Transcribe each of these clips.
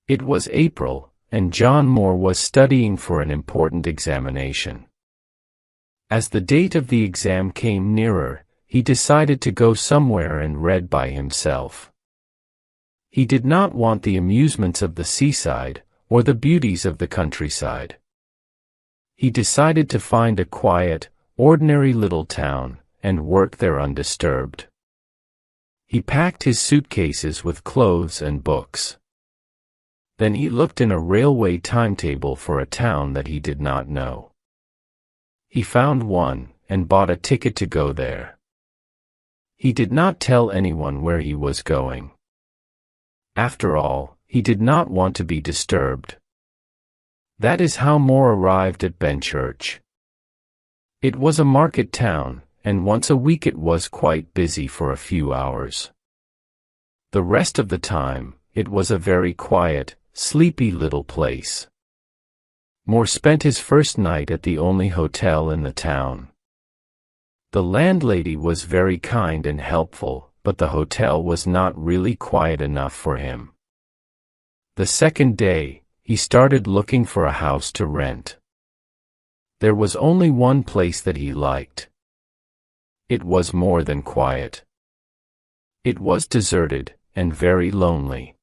It was April, and John Moore was studying for an important examination. As the date of the exam came nearer, he decided to go somewhere and read by himself. He did not want the amusements of the seaside, or the beauties of the countryside. He decided to find a quiet, ordinary little town, and work there undisturbed. He packed his suitcases with clothes and books. Then he looked in a railway timetable for a town that he did not know. He found one, and bought a ticket to go there. He did not tell anyone where he was going. After all, he did not want to be disturbed. That is how Moore arrived at Benchurch. It was a market town, and once a week it was quite busy for a few hours. The rest of the time, it was a very quiet, sleepy little place. Moore spent his first night at the only hotel in the town. The landlady was very kind and helpful, but the hotel was not really quiet enough for him. The second day, he started looking for a house to rent. There was only one place that he liked. It was more than quiet. It was deserted, and very lonely.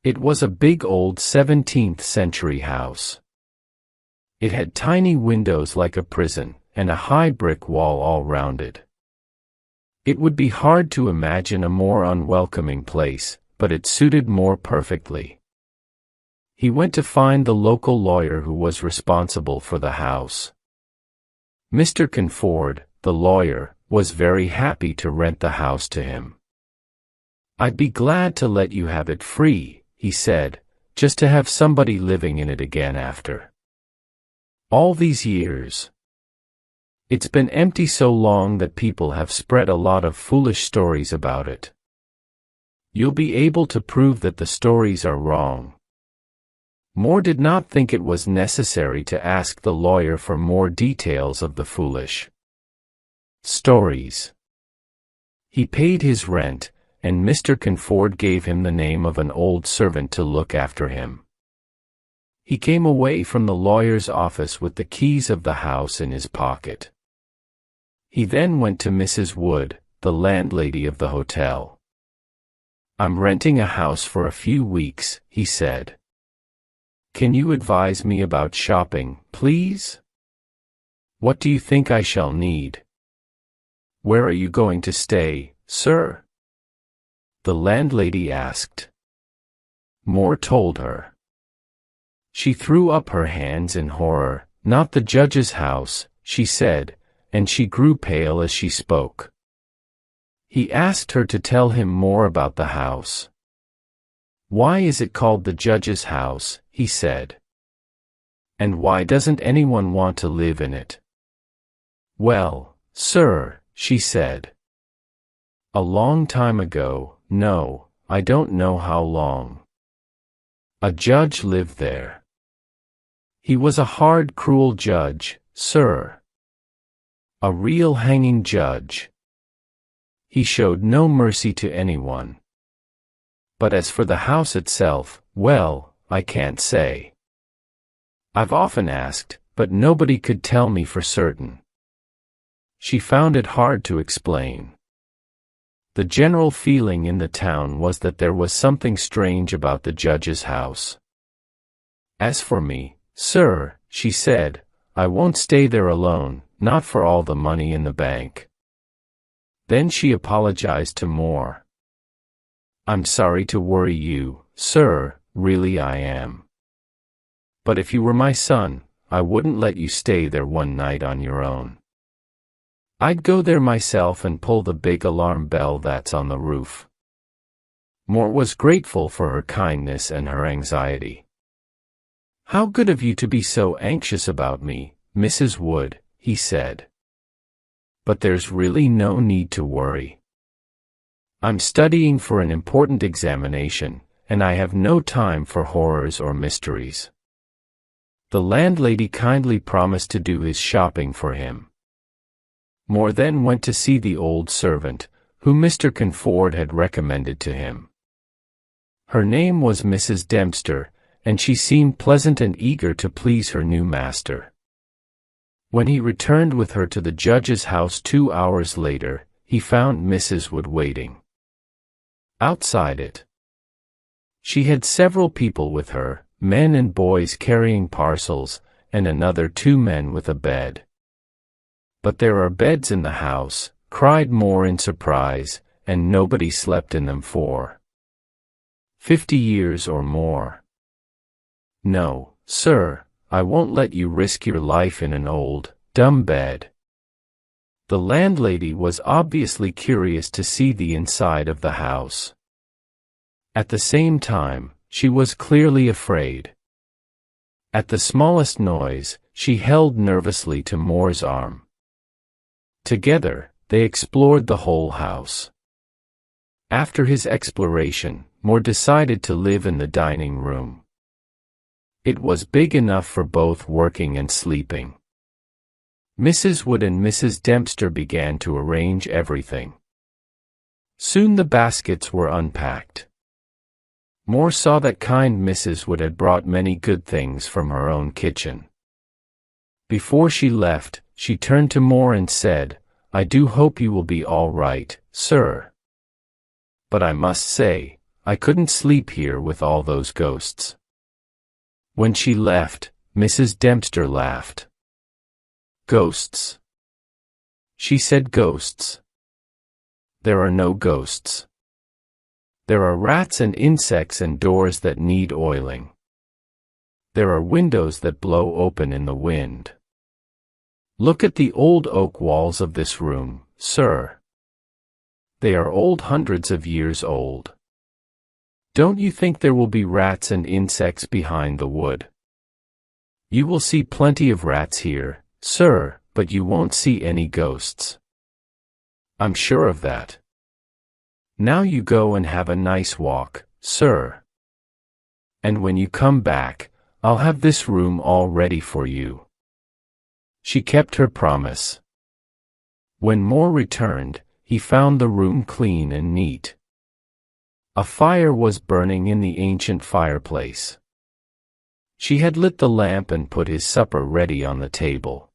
It was a big old 17th century house. It had tiny windows like a prison, and a high brick wall all round it. It would be hard to imagine a more unwelcoming place, but it suited Moore perfectly. He went to find the local lawyer who was responsible for the house. Mr. Conford, the lawyer, was very happy to rent the house to him. "I'd be glad to let you have it free," he said, "just to have somebody living in it again after all these years. It's been empty so long that people have spread a lot of foolish stories about it. You'll be able to prove that the stories are wrong." Moore did not think it was necessary to ask the lawyer for more details of the foolish stories. He paid his rent, and Mr. Conford gave him the name of an old servant to look after him. He came away from the lawyer's office with the keys of the house in his pocket. He then went to Mrs. Wood, the landlady of the hotel. "I'm renting a house for a few weeks," he said. "Can you advise me about shopping, please? What do you think I shall need?" "Where are you going to stay, sir?" the landlady asked. Moore told her. She threw up her hands in horror. "Not the judge's house," she said, and she grew pale as she spoke. He asked her to tell him more about the house. "Why is it called the judge's house?" he said. "And why doesn't anyone want to live in it?" "Well, sir," she said. "A long time ago, no, I don't know how long. A judge lived there. He was a hard, cruel judge, sir. A real hanging judge. He showed no mercy to anyone. But as for the house itself, well, I can't say. I've often asked, but nobody could tell me for certain." She found it hard to explain. The general feeling in the town was that there was something strange about the judge's house. "As for me, sir," she said, "I won't stay there alone, not for all the money in the bank." Then she apologized to Moore. "I'm sorry to worry you, sir, really I am. But if you were my son, I wouldn't let you stay there one night on your own. I'd go there myself and pull the big alarm bell that's on the roof." Moore was grateful for her kindness and her anxiety. "How good of you to be so anxious about me, Mrs. Wood," he said. "But there's really no need to worry. I'm studying for an important examination, and I have no time for horrors or mysteries." The landlady kindly promised to do his shopping for him. Moore then went to see the old servant, whom Mr. Conford had recommended to him. Her name was Mrs. Dempster, and she seemed pleasant and eager to please her new master. When he returned with her to the judge's house 2 hours later, he found Mrs. Wood waiting outside it. She had several people with her, men and boys carrying parcels, and another 2 men with a bed. "But there are beds in the house," cried Moore in surprise, "and nobody slept in them for 50 years or more. No, sir, I won't let you risk your life in an old, dumb bed." The landlady was obviously curious to see the inside of the house. At the same time, she was clearly afraid. At the smallest noise, she held nervously to Moore's arm. Together, they explored the whole house. After his exploration, Moore decided to live in the dining room. It was big enough for both working and sleeping. Mrs. Wood and Mrs. Dempster began to arrange everything. Soon the baskets were unpacked. Moore saw that kind Mrs. Wood had brought many good things from her own kitchen. Before she left, she turned to Moore and said, "I do hope you will be all right, sir. But I must say, I couldn't sleep here with all those ghosts." When she left, Mrs. Dempster laughed. "Ghosts?" she said. "Ghosts? There are no ghosts. There are rats and insects and doors that need oiling. There are windows that blow open in the wind. Look at the old oak walls of this room, sir. They are old, hundreds of years old. Don't you think there will be rats and insects behind the wood? You will see plenty of rats here, sir, but you won't see any ghosts. I'm sure of that. Now you go and have a nice walk, sir. And when you come back, I'll have this room all ready for you." She kept her promise. When Moore returned, he found the room clean and neat. A fire was burning in the ancient fireplace. She had lit the lamp and put his supper ready on the table.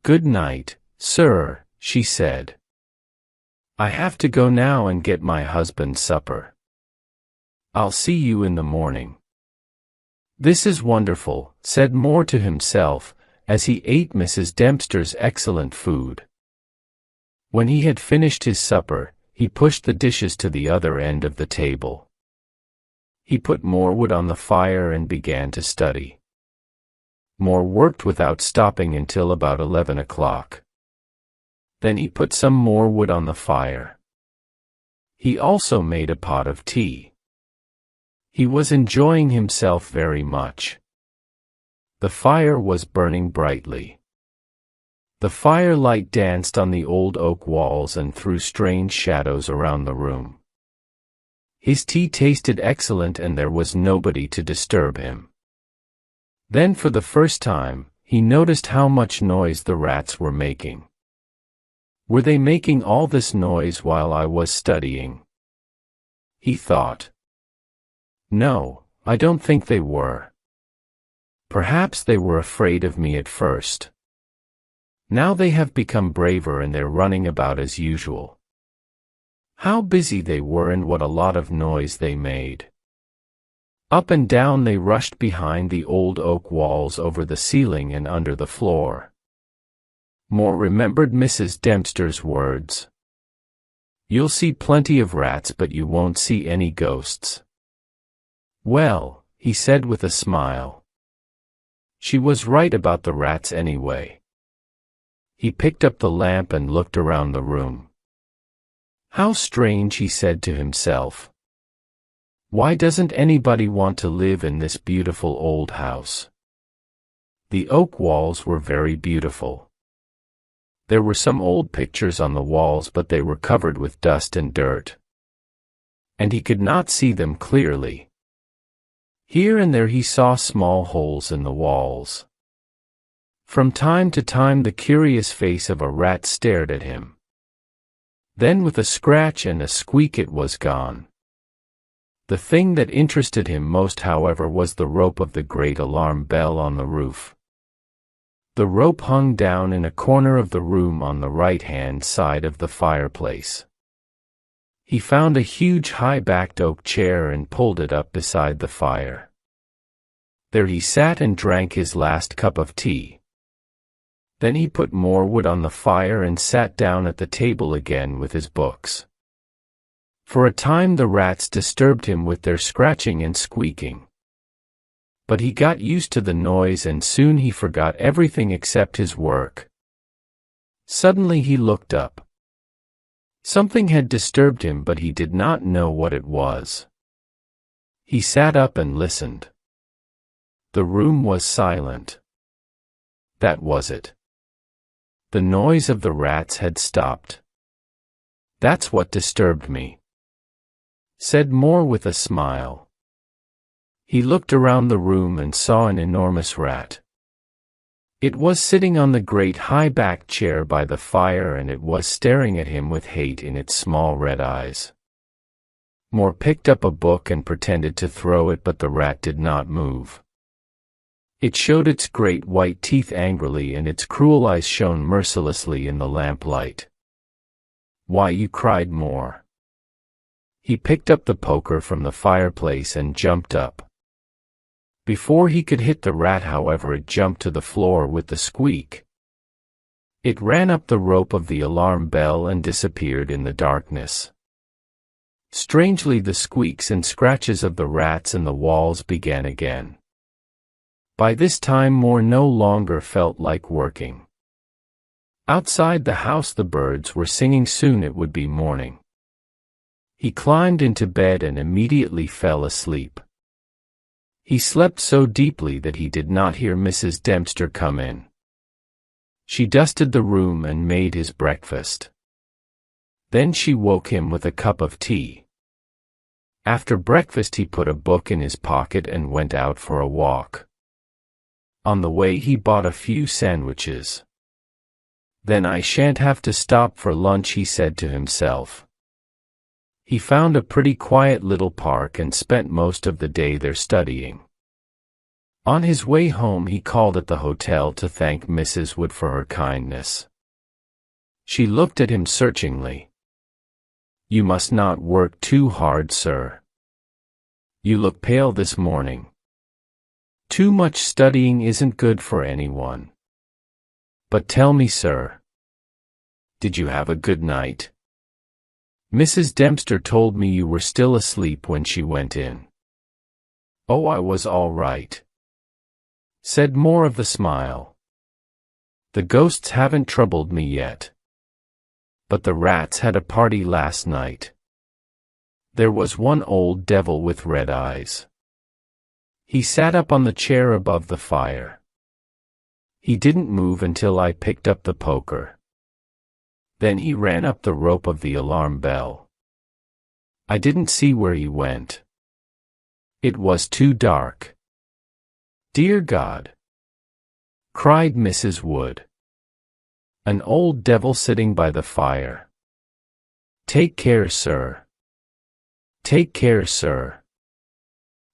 "Good night, sir," she said. "I have to go now and get my husband's supper. I'll see you in the morning." "This is wonderful," said Moore to himself, as he ate Mrs. Dempster's excellent food. When he had finished his supper, he pushed the dishes to the other end of the table. He put more wood on the fire and began to study. Moore worked without stopping until about 11 o'clock. Then he put some more wood on the fire. He also made a pot of tea. He was enjoying himself very much. The fire was burning brightly. The firelight danced on the old oak walls and threw strange shadows around the room. His tea tasted excellent and there was nobody to disturb him. Then for the first time, he noticed how much noise the rats were making. Were they making all this noise while I was studying? He thought. No, I don't think they were. Perhaps they were afraid of me at first. Now they have become braver and they're running about as usual. How busy they were and what a lot of noise they made. Up and down they rushed behind the old oak walls, over the ceiling and under the floor. Moore remembered Mrs. Dempster's words. "You'll see plenty of rats but you won't see any ghosts." "Well," he said with a smile. She was right about the rats anyway. He picked up the lamp and looked around the room. How strange, he said to himself. Why doesn't anybody want to live in this beautiful old house? The oak walls were very beautiful. There were some old pictures on the walls, but they were covered with dust and dirt. And he could not see them clearly. Here and there he saw small holes in the walls. From time to time the curious face of a rat stared at him. Then with a scratch and a squeak it was gone. The thing that interested him most, however, was the rope of the great alarm bell on the roof. The rope hung down in a corner of the room on the right-hand side of the fireplace. He found a huge high-backed oak chair and pulled it up beside the fire. There he sat and drank his last cup of tea. Then he put more wood on the fire and sat down at the table again with his books. For a time the rats disturbed him with their scratching and squeaking. But he got used to the noise and soon he forgot everything except his work. Suddenly he looked up. Something had disturbed him, but he did not know what it was. He sat up and listened. The room was silent. That was it. The noise of the rats had stopped. "That's what disturbed me," said Moore with a smile. He looked around the room and saw an enormous rat. It was sitting on the great high-backed chair by the fire and it was staring at him with hate in its small red eyes. Moore picked up a book and pretended to throw it, but the rat did not move. It showed its great white teeth angrily and its cruel eyes shone mercilessly in the lamplight. "Why, you!" cried Moore. He picked up the poker from the fireplace and jumped up. Before he could hit the rat, however, it jumped to the floor with a squeak. It ran up the rope of the alarm bell and disappeared in the darkness. Strangely, the squeaks and scratches of the rats and the walls began again. By this time Moore no longer felt like working. Outside the house the birds were singing. Soon it would be morning. He climbed into bed and immediately fell asleep. He slept so deeply that he did not hear Mrs. Dempster come in. She dusted the room and made his breakfast. Then she woke him with a cup of tea. After breakfast he put a book in his pocket and went out for a walk. On the way he bought a few sandwiches. "Then I shan't have to stop for lunch," he said to himself. He found a pretty quiet little park and spent most of the day there studying. On his way home he called at the hotel to thank Mrs. Wood for her kindness. She looked at him searchingly. "You must not work too hard, sir. You look pale this morning. Too much studying isn't good for anyone. But tell me, sir, did you have a good night? Mrs. Dempster told me you were still asleep when she went in." "Oh, I was all right," said Moore with a smile. "The ghosts haven't troubled me yet. But the rats had a party last night. There was one old devil with red eyes. He sat up on the chair above the fire. He didn't move until I picked up the poker. Then he ran up the rope of the alarm bell. I didn't see where he went. It was too dark." "Dear God!" cried Mrs. Wood. "An old devil sitting by the fire. Take care, sir. Take care, sir.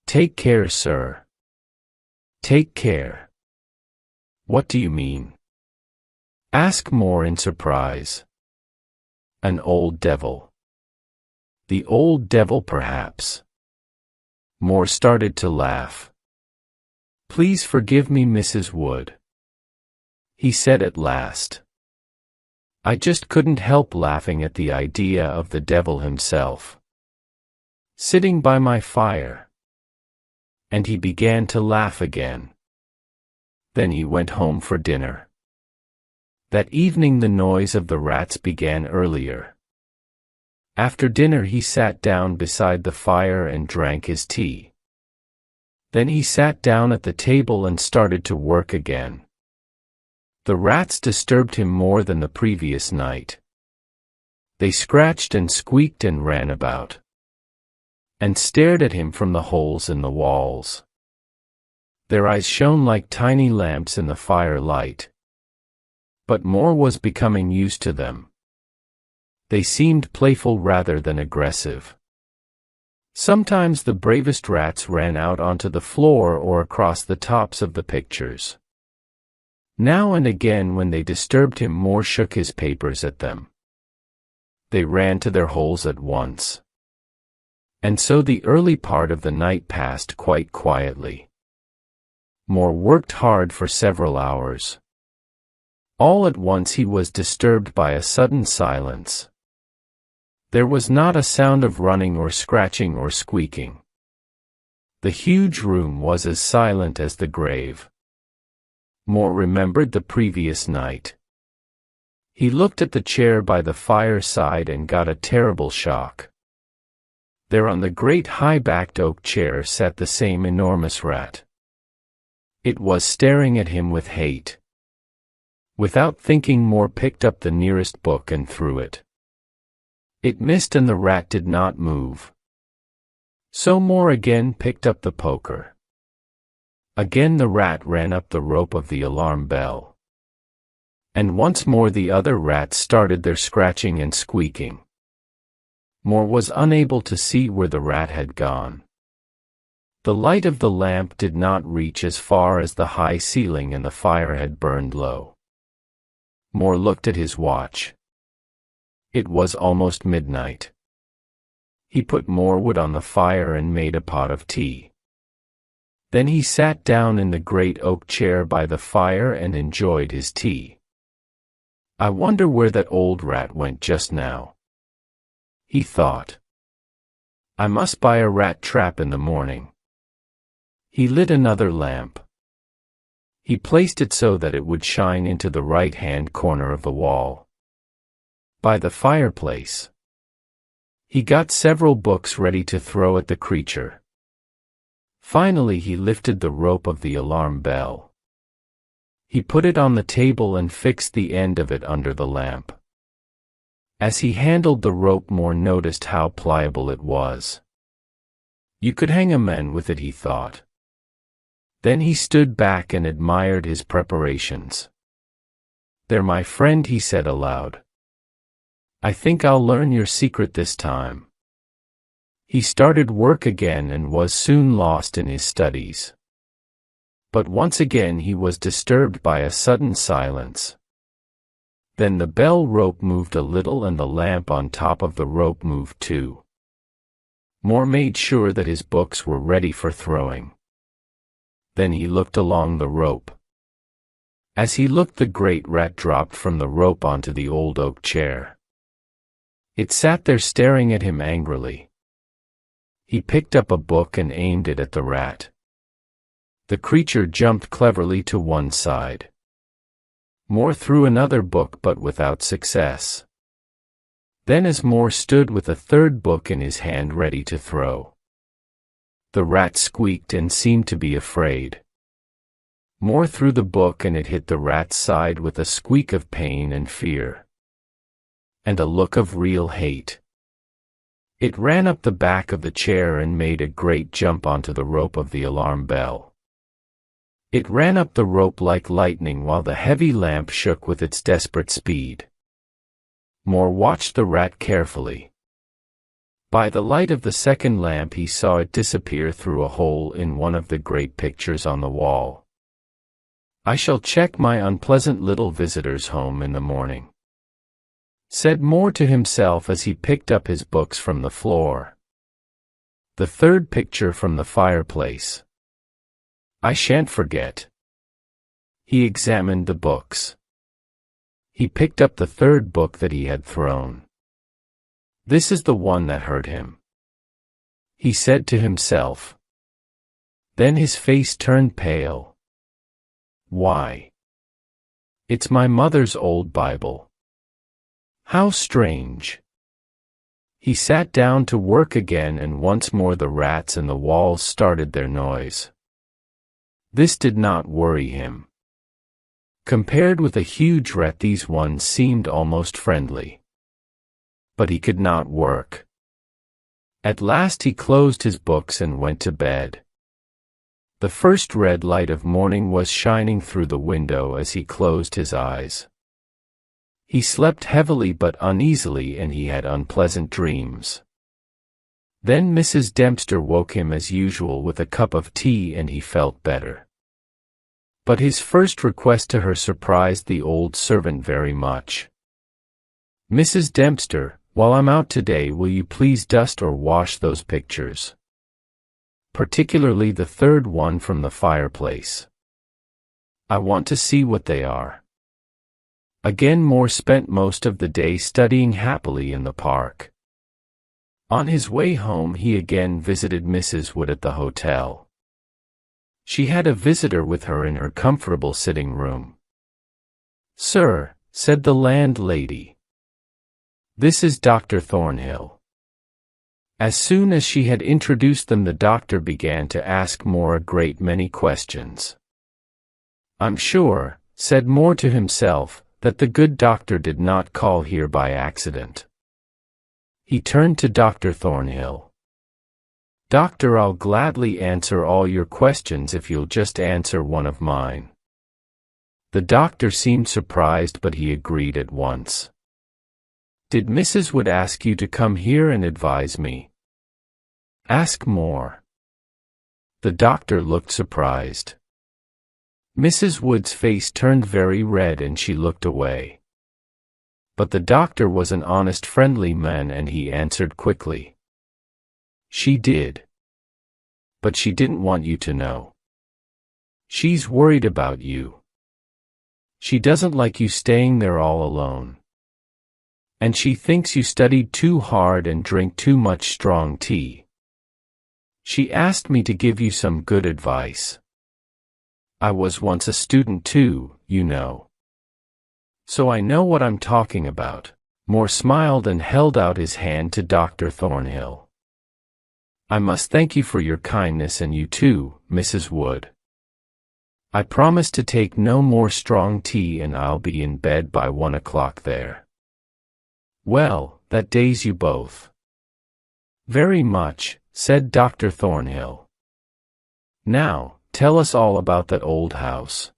Take care, sir. Take care." "What do you mean?" asked Moore in surprise. "An old devil. The old devil, perhaps." Moore started to laugh. "Please forgive me, Mrs. Wood," he said at last. "I just couldn't help laughing at the idea of the devil himself sitting by my fire." And he began to laugh again. Then he went home for dinner. That evening the noise of the rats began earlier. After dinner he sat down beside the fire and drank his tea. Then he sat down at the table and started to work again. The rats disturbed him more than the previous night. They scratched and squeaked and ran about, and stared at him from the holes in the walls. Their eyes shone like tiny lamps in the firelight. But Moore was becoming used to them. They seemed playful rather than aggressive. Sometimes the bravest rats ran out onto the floor or across the tops of the pictures. Now and again when they disturbed him, Moore shook his papers at them. They ran to their holes at once. And so the early part of the night passed quite quietly. Moore worked hard for several hours. All at once he was disturbed by a sudden silence. There was not a sound of running or scratching or squeaking. The huge room was as silent as the grave. Moore remembered the previous night. He looked at the chair by the fireside and got a terrible shock. There on the great high-backed oak chair sat the same enormous rat. It was staring at him with hate. Without thinking, Moore picked up the nearest book and threw it. It missed and the rat did not move. So Moore again picked up the poker. Again the rat ran up the rope of the alarm bell. And once more the other rats started their scratching and squeaking. Moore was unable to see where the rat had gone. The light of the lamp did not reach as far as the high ceiling and the fire had burned low. Moore looked at his watch. It was almost midnight. He put more wood on the fire and made a pot of tea. Then he sat down in the great oak chair by the fire and enjoyed his tea. I wonder where that old rat went just now, he thought. I must buy a rat trap in the morning. He lit another lamp. He placed it so that it would shine into the right-hand corner of the wall, by the fireplace. He got several books ready to throw at the creature. Finally he lifted the rope of the alarm bell. He put it on the table and fixed the end of it under the lamp. As he handled the rope, Moore noticed how pliable it was. You could hang a man with it, he thought. Then he stood back and admired his preparations. There, my friend, he said aloud. I think I'll learn your secret this time. He started work again and was soon lost in his studies. But once again he was disturbed by a sudden silence. Then the bell rope moved a little and the lamp on top of the rope moved too. Moore made sure that his books were ready for throwing. Then he looked along the rope. As he looked, the great rat dropped from the rope onto the old oak chair. It sat there staring at him angrily. He picked up a book and aimed it at the rat. The creature jumped cleverly to one side. Moore threw another book but without success. Then as Moore stood with a third book in his hand ready to throw, the rat squeaked and seemed to be afraid. Moore threw the book and it hit the rat's side with a squeak of pain and fear, and a look of real hate. It ran up the back of the chair and made a great jump onto the rope of the alarm bell. It ran up the rope like lightning while the heavy lamp shook with its desperate speed. Moore watched the rat carefully. By the light of the second lamp he saw it disappear through a hole in one of the great pictures on the wall. I shall check my unpleasant little visitor's home in the morning, said Moore to himself as he picked up his books from the floor. The third picture from the fireplace. I shan't forget. He examined the books. He picked up the third book that he had thrown. This is the one that hurt him, he said to himself. Then his face turned pale. Why? It's my mother's old Bible. How strange. He sat down to work again and once more the rats in the walls started their noise. This did not worry him. Compared with a huge rat, these ones seemed almost friendly. But he could not work. At last he closed his books and went to bed. The first red light of morning was shining through the window as he closed his eyes. He slept heavily but uneasily and he had unpleasant dreams. Then Mrs. Dempster woke him as usual with a cup of tea and he felt better. But his first request to her surprised the old servant very much. "Mrs. Dempster, while I'm out today, will you please dust or wash those pictures? Particularly the third one from the fireplace. I want to see what they are." Again Moore spent most of the day studying happily in the park. On his way home he again visited Mrs. Wood at the hotel. She had a visitor with her in her comfortable sitting room. "Sir," said the landlady, "this is Dr. Thornhill." As soon as she had introduced them, the doctor began to ask Moore a great many questions. "I'm sure," said Moore to himself, "that the good doctor did not call here by accident." He turned to Dr. Thornhill. "Doctor, I'll gladly answer all your questions if you'll just answer one of mine." The doctor seemed surprised, but he agreed at once. "Did Mrs. Wood ask you to come here and advise me?" "Ask Moore." The doctor looked surprised. Mrs. Wood's face turned very red and she looked away. But the doctor was an honest, friendly man and he answered quickly. "She did. But she didn't want you to know. She's worried about you. She doesn't like you staying there all alone. And she thinks you studied too hard and drink too much strong tea. She asked me to give you some good advice. I was once a student too, you know. So I know what I'm talking about." Moore smiled and held out his hand to Dr. Thornhill. "I must thank you for your kindness, and you too, Mrs. Wood. I promise to take no more strong tea and I'll be in bed by 1 o'clock there." "Well, that days you both." "Very much," said Dr. Thornhill. "Now, tell us all about that old house."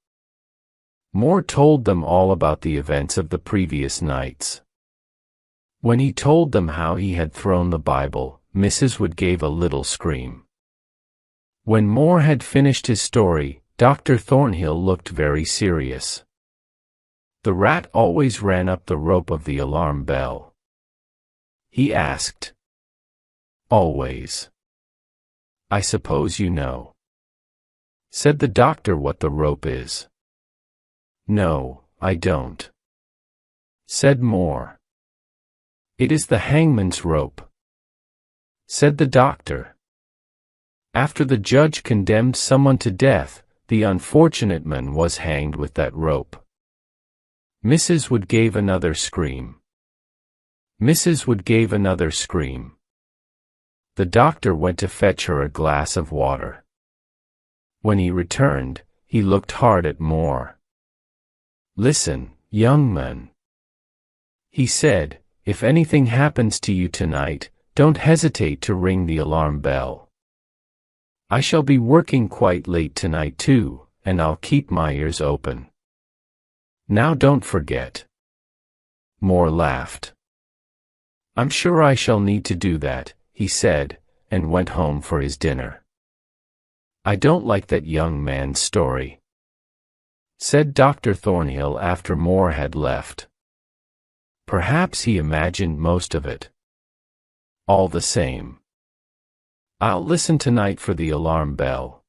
Moore told them all about the events of the previous nights. When he told them how he had thrown the Bible, Mrs. Wood gave a little scream. When Moore had finished his story, Dr. Thornhill looked very serious. "The rat always ran up the rope of the alarm bell?" he asked. "Always. I suppose you know." Said the doctor what the rope is. "No, I don't," said Moore. "It is the hangman's rope," said the doctor. "After the judge condemned someone to death, the unfortunate man was hanged with that rope." Mrs. Wood gave another scream. Mrs. Wood gave another scream. The doctor went to fetch her a glass of water. When he returned, he looked hard at Moore. "Listen, young man," he said, "if anything happens to you tonight, don't hesitate to ring the alarm bell. I shall be working quite late tonight too, and I'll keep my ears open. Now don't forget." Moore laughed. "I'm sure I shall need to do that," he said, and went home for his dinner. "I don't like that young man's story," said Dr. Thornhill after Moore had left. "Perhaps he imagined most of it. All the same, I'll listen tonight for the alarm bell.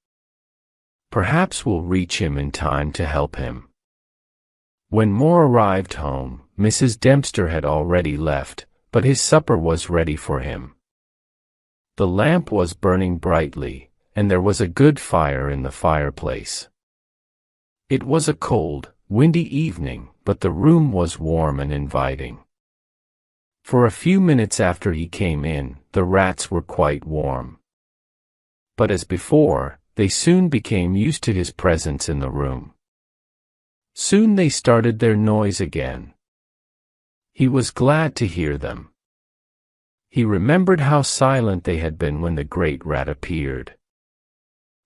Perhaps we'll reach him in time to help him." When Moore arrived home, Mrs. Dempster had already left, but his supper was ready for him. The lamp was burning brightly, and there was a good fire in the fireplace. It was a cold, windy evening, but the room was warm and inviting. For a few minutes after he came in, the rats were quite warm. But as before, they soon became used to his presence in the room. Soon they started their noise again. He was glad to hear them. He remembered how silent they had been when the great rat appeared.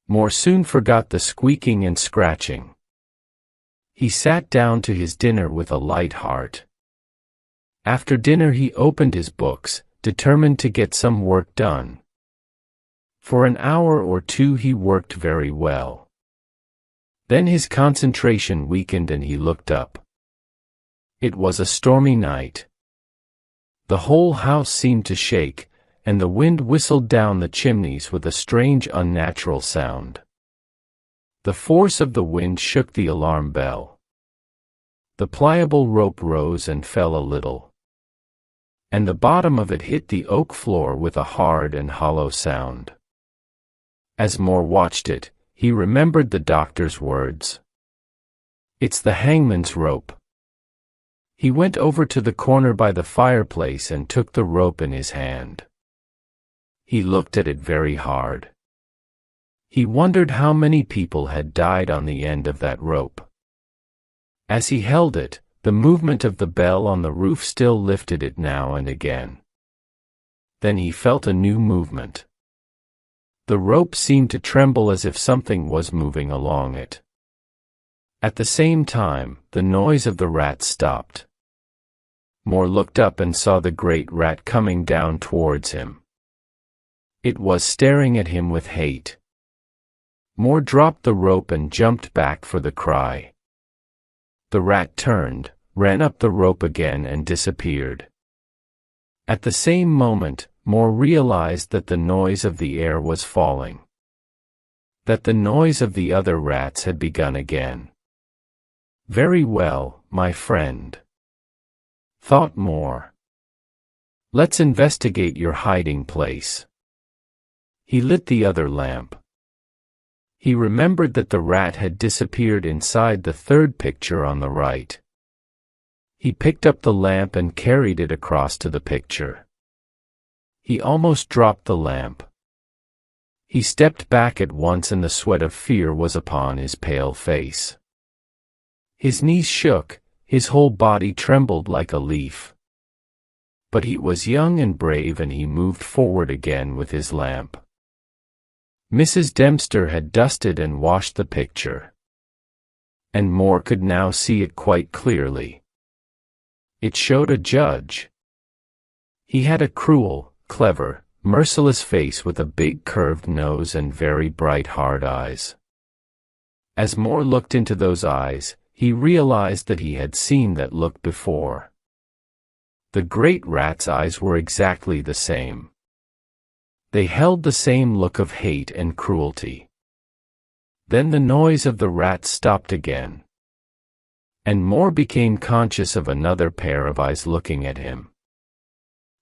Moore soon forgot the squeaking and scratching. He sat down to his dinner with a light heart. After dinner he opened his books, determined to get some work done, For an hour or two he worked very well. Then his concentration weakened and he looked up. It was a stormy night. The whole house seemed to shake, and the wind whistled down the chimneys with a strange unnatural sound. The force of the wind shook the alarm bell. The pliable rope rose and fell a little, and the bottom of it hit the oak floor with a hard and hollow sound. As Moore watched it, he remembered the doctor's words. "It's the hangman's rope." He went over to the corner by the fireplace and took the rope in his hand. He looked at it very hard. He wondered how many people had died on the end of that rope. As he held it, the movement of the bell on the roof still lifted it now and again. Then he felt a new movement. The rope seemed to tremble as if something was moving along it. At the same time, the noise of the rat stopped. Moore looked up and saw the great rat coming down towards him. It was staring at him with hate. Moore dropped the rope and jumped back for the cry. The rat turned, ran up the rope again and disappeared. At the same moment, Moore realized that the noise of the air was falling. That the noise of the other rats had begun again. "Very well, my friend," thought Moore. "Let's investigate your hiding place." He lit the other lamp. He remembered that the rat had disappeared inside the third picture on the right. He picked up the lamp and carried it across to the picture. He almost dropped the lamp. He stepped back at once and the sweat of fear was upon his pale face. His knees shook, his whole body trembled like a leaf. But he was young and brave and he moved forward again with his lamp. Mrs. Dempster had dusted and washed the picture, and Moore could now see it quite clearly. It showed a judge. He had a cruel, clever, merciless face with a big curved nose and very bright hard eyes. As Moore looked into those eyes, he realized that he had seen that look before. The great rat's eyes were exactly the same. They held the same look of hate and cruelty. Then the noise of the rat stopped again, and Moore became conscious of another pair of eyes looking at him.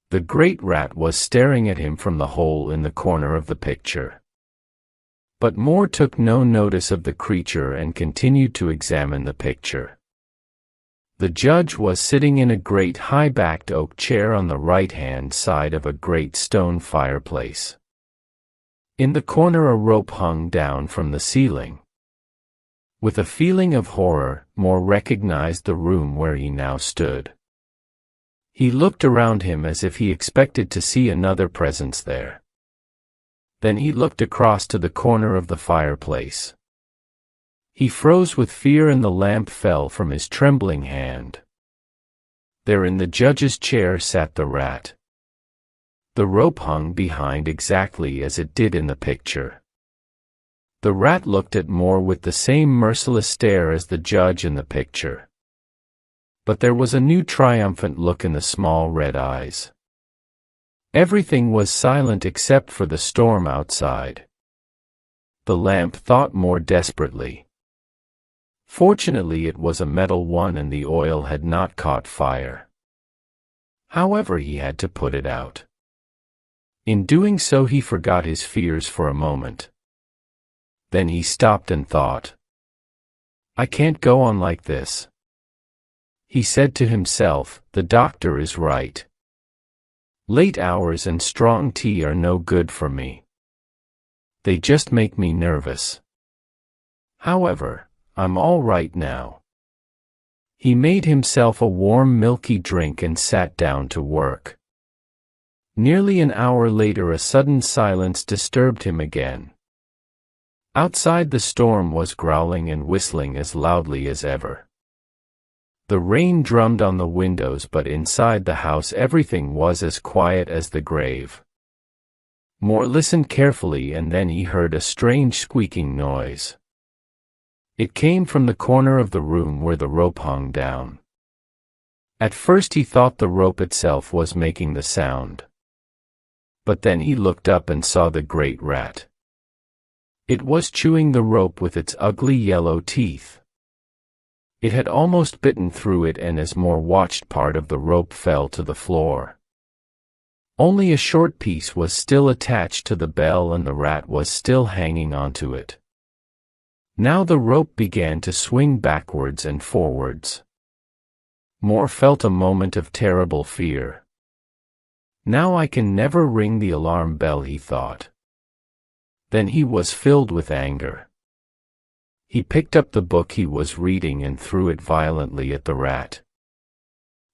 The great rat was staring at him from the hole in the corner of the picture. But Moore took no notice of the creature and continued to examine the picture. The judge was sitting in a great high-backed oak chair on the right-hand side of a great stone fireplace. In the corner a rope hung down from the ceiling. With a feeling of horror, Moore recognized the room where he now stood. He looked around him as if he expected to see another presence there. Then he looked across to the corner of the fireplace. He froze with fear and the lamp fell from his trembling hand. There in the judge's chair sat the rat. The rope hung behind exactly as it did in the picture. The rat looked at Moore with the same merciless stare as the judge in the picture. But there was a new triumphant look in the small red eyes. Everything was silent except for the storm outside. The lamp thought Moore desperately. Fortunately it was a metal one and the oil had not caught fire. However, he had to put it out. In doing so he forgot his fears for a moment. Then he stopped and thought, "I can't go on like this." He said to himself, "The doctor is right. Late hours and strong tea are no good for me. They just make me nervous. However, I'm all right now." He made himself a warm milky drink and sat down to work. Nearly an hour later a sudden silence disturbed him again. Outside the storm was growling and whistling as loudly as ever. The rain drummed on the windows, but inside the house everything was as quiet as the grave. Moore listened carefully, and then he heard a strange squeaking noise. It came from the corner of the room where the rope hung down. At first he thought the rope itself was making the sound. But then he looked up and saw the great rat. It was chewing the rope with its ugly yellow teeth. It had almost bitten through it, and as Moore watched, part of the rope fell to the floor. Only a short piece was still attached to the bell, and the rat was still hanging onto it. Now the rope began to swing backwards and forwards. Moore felt a moment of terrible fear. Now I can never ring the alarm bell, he thought. Then he was filled with anger. He picked up the book he was reading and threw it violently at the rat.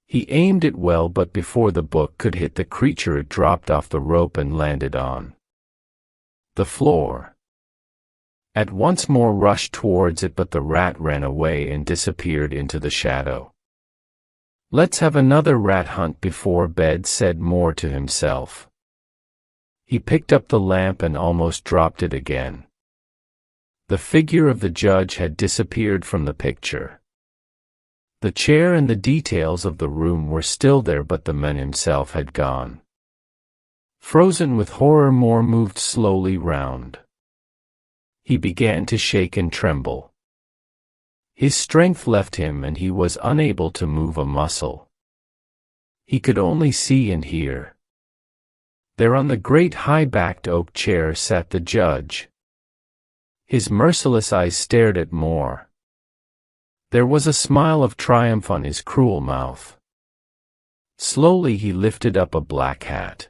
He aimed it well, but before the book could hit the creature, it dropped off the rope and landed on the floor. At once Moore rushed towards it, but the rat ran away and disappeared into the shadow. "Let's have another rat hunt before bed," said Moore to himself. He picked up the lamp and almost dropped it again. The figure of the judge had disappeared from the picture. The chair and the details of the room were still there, but the man himself had gone. Frozen with horror, Moore moved slowly round. He began to shake and tremble. His strength left him, and he was unable to move a muscle. He could only see and hear. There on the great high-backed oak chair sat the judge. His merciless eyes stared at Moore. There was a smile of triumph on his cruel mouth. Slowly he lifted up a black hat.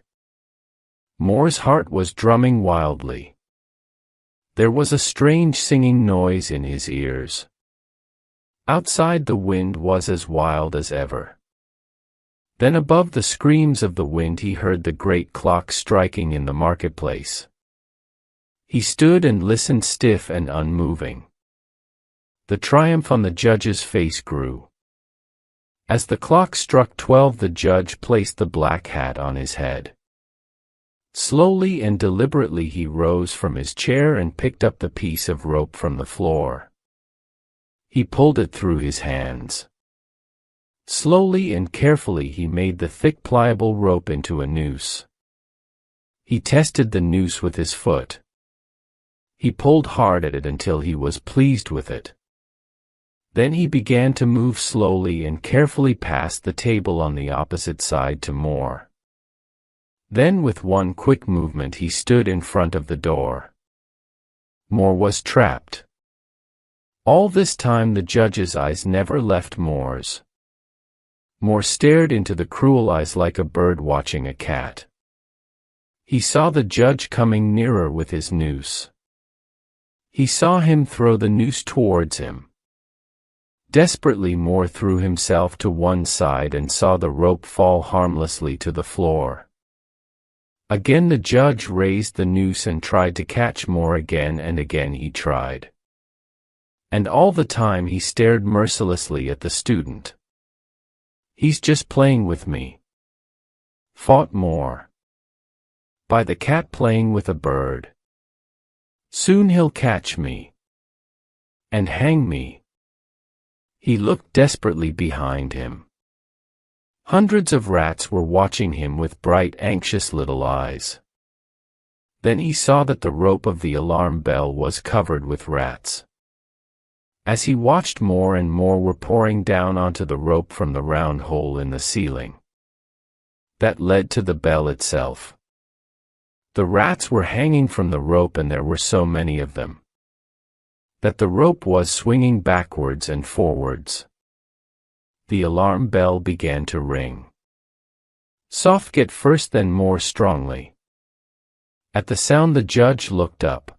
Moore's heart was drumming wildly. There was a strange singing noise in his ears. Outside the wind was as wild as ever. Then above the screams of the wind he heard the great clock striking in the marketplace. He stood and listened, stiff and unmoving. The triumph on the judge's face grew. As the clock struck 12, the judge placed the black hat on his head. Slowly and deliberately he rose from his chair and picked up the piece of rope from the floor. He pulled it through his hands. Slowly and carefully he made the thick pliable rope into a noose. He tested the noose with his foot. He pulled hard at it until he was pleased with it. Then he began to move slowly and carefully past the table on the opposite side to Moore. Then with one quick movement he stood in front of the door. Moore was trapped. All this time the judge's eyes never left Moore's. Moore stared into the cruel eyes like a bird watching a cat. He saw the judge coming nearer with his noose. He saw him throw the noose towards him. Desperately Moore threw himself to one side and saw the rope fall harmlessly to the floor. Again the judge raised the noose and tried to catch Moore. Again and again he tried. And all the time he stared mercilessly at the student. "He's just playing with me," thought Moore. "By the cat playing with a bird. Soon he'll catch me and hang me." He looked desperately behind him. Hundreds of rats were watching him with bright, anxious little eyes. Then he saw that the rope of the alarm bell was covered with rats. As he watched, more and more were pouring down onto the rope from the round hole in the ceiling that led to the bell itself. The rats were hanging from the rope, and there were so many of them that the rope was swinging backwards and forwards. The alarm bell began to ring. Softly at first, then more strongly. At the sound the judge looked up.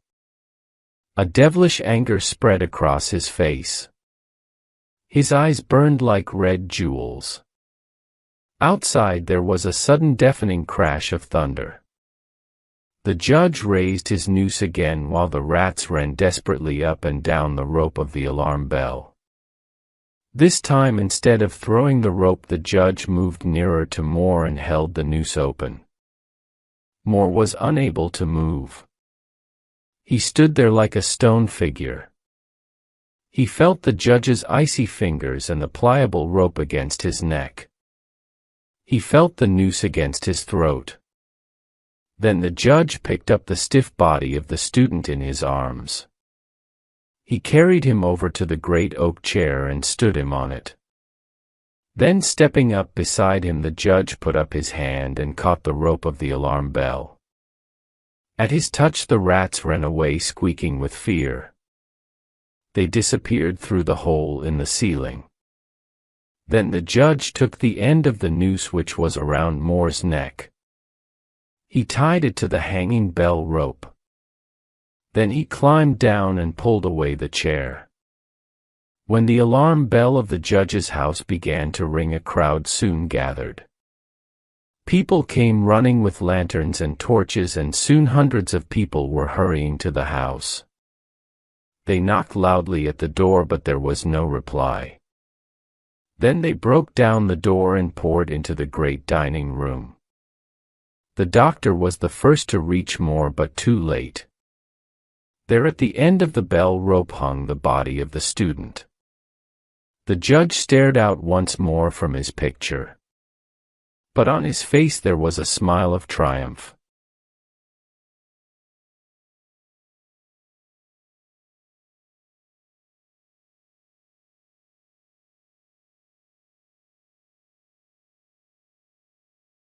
A devilish anger spread across his face. His eyes burned like red jewels. Outside there was a sudden deafening crash of thunder. The judge raised his noose again while the rats ran desperately up and down the rope of the alarm bell. This time, instead of throwing the rope, the judge moved nearer to Moore and held the noose open. Moore was unable to move. He stood there like a stone figure. He felt the judge's icy fingers and the pliable rope against his neck. He felt the noose against his throat. Then the judge picked up the stiff body of the student in his arms. He carried him over to the great oak chair and stood him on it. Then, stepping up beside him, the judge put up his hand and caught the rope of the alarm bell. At his touch, the rats ran away squeaking with fear. They disappeared through the hole in the ceiling. Then the judge took the end of the noose which was around Moore's neck. He tied it to the hanging bell rope. Then he climbed down and pulled away the chair. When the alarm bell of the judge's house began to ring, a crowd soon gathered. People came running with lanterns and torches, and soon hundreds of people were hurrying to the house. They knocked loudly at the door, but there was no reply. Then they broke down the door and poured into the great dining room. The doctor was the first to reach Moore, but too late. There at the end of the bell rope hung the body of the student. The judge stared out once more from his picture. But on his face there was a smile of triumph.